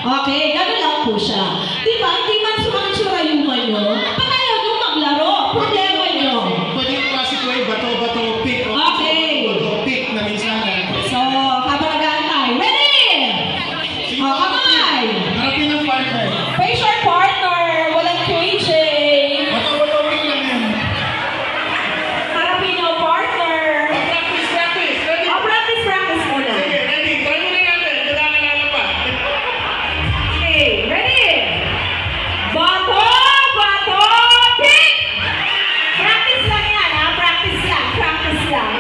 Okay, gano'n lang po siya. Di ba? Hindi man sumakit yung rayuma nyo. Ba't ayaw nyo maglaro? Problema nyo. Pwede yung classic way, bato, pick. Okay. Bato, pick na minsan. So, habang nag-aantay. Ready? Kamay! Harapin ang partner. Face your partner. Walang QJ. Bato, pick lang yan. Harapin yung partner. Practice. Ready? Practice muna. Sige, ready. Try mo na natin. Kailangan pa. Okay, ready? Bato, pick! Practice lang yan, ha? Practice lang.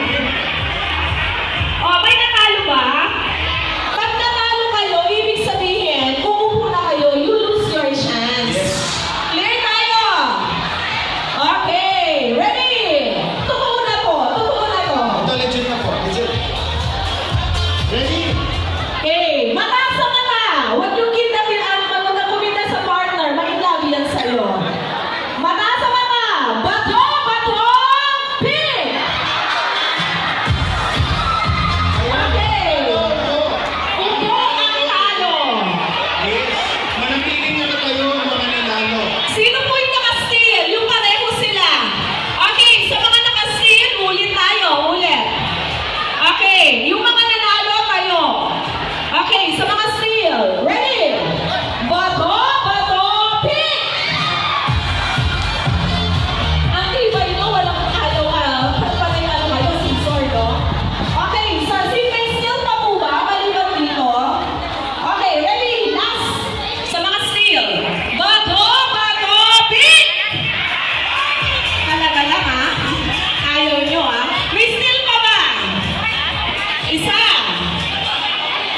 Oh, may natalo ba? Pag natalo kayo, ibig sabihin, kung upo na kayo, you lose your chance. Clear tayo? Okay, ready? Totoo na to. Ito legit na po. Legit. Ready? Okay, mata sa mata. Huwag yung kumita sa partner. Makilabi yan sa'yo. Mata sa mata. Bato, pick! Okay. Upo ang talo. Yes. Manatiling na kayo mga nanalo. Sino po yung naka-steal? Yung pareho sila. Okay, sa mga naka-steal, ulit tayo. Okay, yung mga nanalo kayo. Okay, sa mga steal. Ready? Bato, pick! Ang tibay nyo, walang panay kayo, sensor, no? Okay, sir, may steal pa po ba? Maliban dito. Okay, ready? Last. Sa mga steal. Bato, pick! Talaga lang, ha? Ayaw nyo, ha? May steal pa ba? Isa.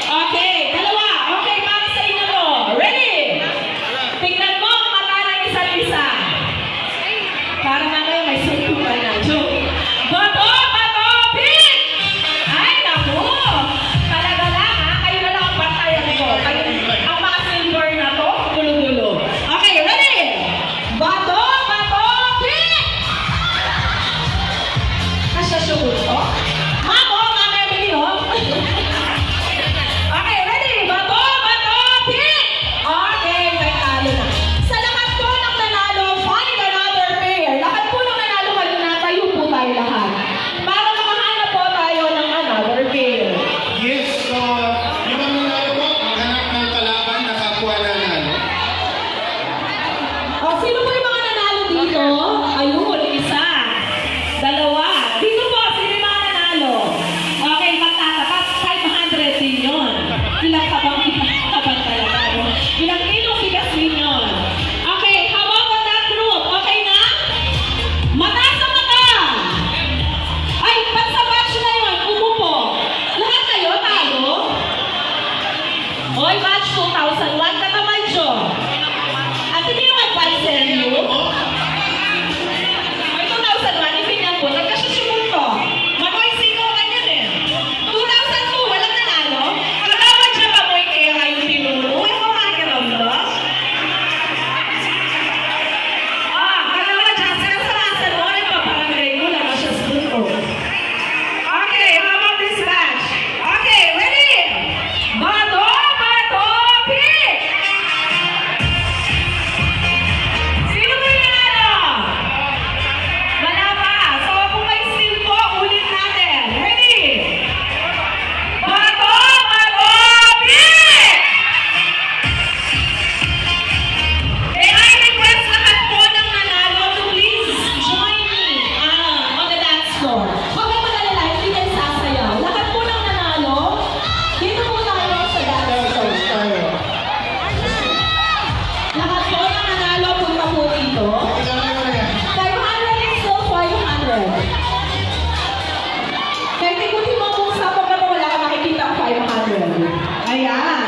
Okay, dalawa. Okay, para sa inyo to. Ready? Tingnan mo ang mata ng isa't isa. Para mamaya may suntukan na. Joke. Bato, pick! Ay, naku! Talaga lang, ha? Kayo na lang ang bantayan ko. Kayo, ang mga silver na to, gulo-gulo. Okay, ready? Bato, pick! Kasya sugot to? Mamo, Mama Emily, oh. Okay, ready? Bato, pick! Okay, may talo na. Sa lahat po ng nanalo, find another pair. Lahat po ng nanalo kayo na, tayo po tayo lahat. Para makahanap po tayo ng another pair. Yes, so yung mga nanalo po, maghanap ng kalaban na kapwa nanalo. O, sino po yung mga nanalo dito? Ayun, isa. Dalawa. Dito po, sino yung mga nanalo? Okay, magtatapat. 500 din yun. Ilang tabang talaga. No? Ilang kilong bigas din yun. Okay, how about that group? Okay na? Mata sa mata! Ay, pag sa batch na yun, umupo. Lahat kayo, tayo? Oy, batch 2001, katamay siyo. At hindi yung advice you. Ay, 2001, ipinyan po, nagkasusunod ko. Makoy, sino ka niyan eh. 2002, walang nanalo. Kalaban siya pa mo kaya kayo tinuro. Uy, kumakiram mo. Kalaban siya, sinasarasan mo, nagpaparangay mo, lakas siya sa buto. Okay, how about this batch? Okay, ready? Bato, pick! Sino po yung nanalo? Wala pa. So, kung may steal po, ulit natin. Ready? Bato, pick! I request lahat po ng nanalo to please join me on the dance floor. Huwag kayong mag-alala, hindi kayo sasayaw. Lahat po ng nanalo, dito po tayo sa dance floor. Lahat po ng nanalo, punta po dito. Kailangan mo na yan. 500 is still 500. Kahit ikutin mo kung sa pagka wala ka makikita ang 500. Ayan.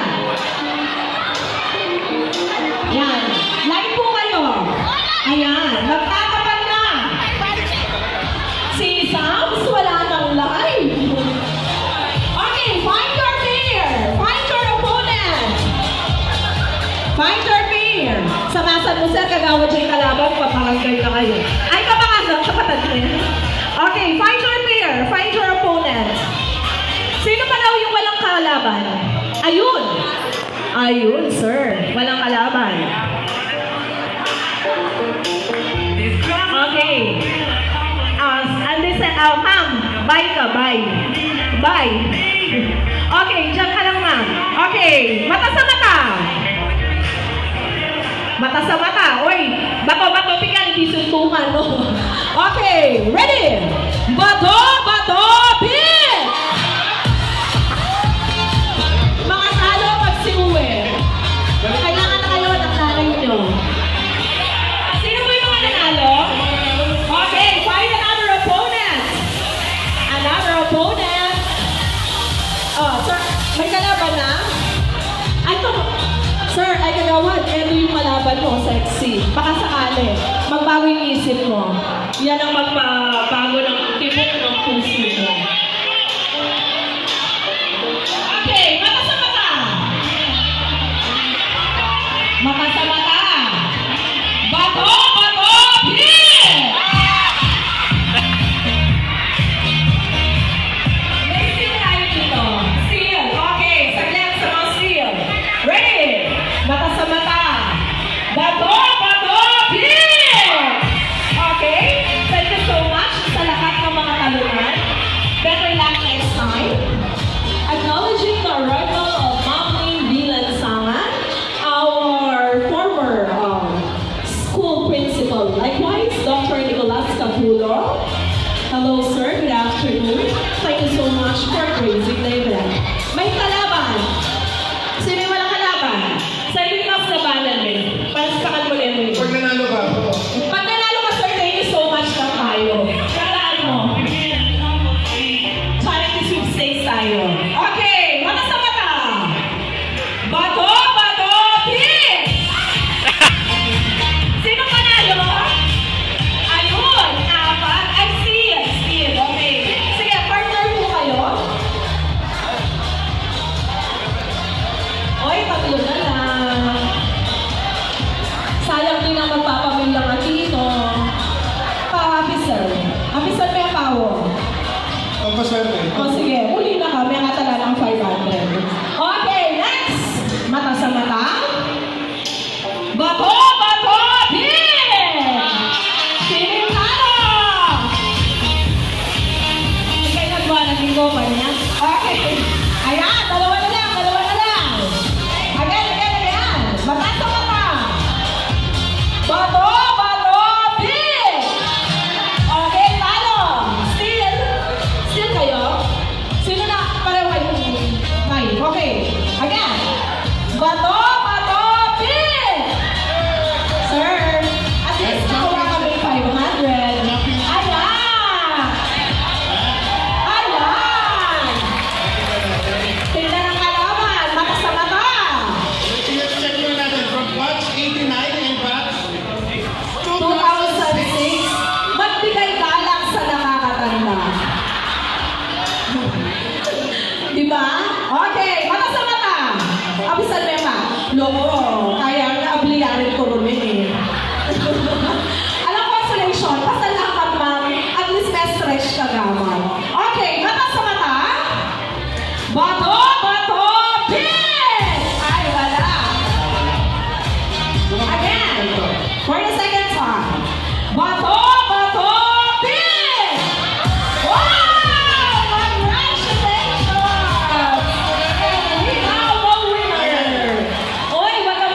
Yan. Line po kayo. Ayan. Magtatapat na. Si Sams, wala nang line. Okay, find your pair. Find your opponent. Find your pair. Samasan mo sir, kagawad yung kalaban, paparangay na kayo. Ay, kapangasan, kapatid mo yan. Okay, find your pair. Find your opponent. Sino pa daw yung walang kalaban? Ayun. Ayun, sir. Walang kalaban. Okay. Ma'am, bye ka, bye. Bye. Okay, dyan ka lang, ma'am. Okay, mata sa mata. Mata sa mata. Uy, bato, pikan, hindi suntukan, no? Okay, ready? Bato, pit! Mga talo pag siuwi. Kailangan na kayo ng nanay nyo. Sino mo yung mga nanalo? Okay, find another opponent. Another opponent. Oh, sir, may kalaban na? Sir, ay kagawad, ito yung kalaban mo, sexy. Baka sakali, magbago yung isip mo. Yan ang magbabago ng tibok ng puso mo. Okay, mata sa mata. Mata sa mata. Bato, pit! May seal tayo dito. Seal. Okay, saglit sa mga seal. Ready? Mata sa mata. Bato, pit! Okay? Thank you so much sa lahat ng mga talunan. Better luck next time. Acknowledging the arrival of Ma'am Bilan Sangan, our former school principal. Likewise, Dr. Nicolas Capulo. Hello, sir. Good afternoon. Thank you so much for gracing the event. May kalaban. Sino yung walang kalaban? Sa ilang labanan din. Palasakan mo rin. Pag nanalo ba ako? Pag nanalo ka, sir, thank you so much na tayo. Karaan mo. Charity sweepstakes tayo. Okay, mata sa mata. Bato, pit! Sino panalo? Ayun, apat. Ay, seal. Okay. Sige, partner po kayo. Oy, tatlo na lang. Sayang din ang magpapamilang at dito. Pa-officer. Officer, may pawo. Pampaswerte. O sige, huli na kami. Ang atala ng 500. Okay, next. Mata sa mata. Bato, pit! Sino yung talo? Ikay nagwa ng linggo pa niya. Okay. Ayan, dalawa na lang. Again. Mata sa mata. Bato, pit! Okay, talo. Still kayo? Sino na? Pareho kayo. Nine. Okay. Again. Bato, pit! Sir, at least nakuha kami 500. Ayan! Tingnan ang kalaban. Mata sa mata. Check nyo natin from batch 89 and batch 2006, magbigay galak sa nakakatanda. Diba? Okay, mata sa mata. Abisan mo pa. Loko, kaya nga abliyarin ko rin eh. Alam, consolation, pasalamat ma'am, at least may stretch ka gamay. Okay, mata sa mata. Bato, pit! Ay, wala. Again, for the second time. Bato, pit! Wow! Congratulations! And we have a winner! Oy, wag ka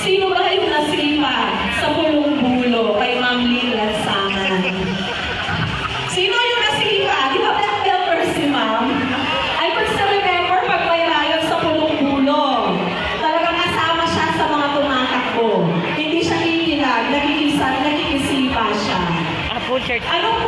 Sino ba yung nasipa sa pulong-bulo kay Ma'am Lynn Lansangan? Sino yung nasipa? Di ba black belt si Ma'am? I could still remember pag may riot sa pulong-bulo. Talagang kasama siya sa mga tumatakbo. Hindi siya ikinag, nagkikisipa siya. Full shirt. Anong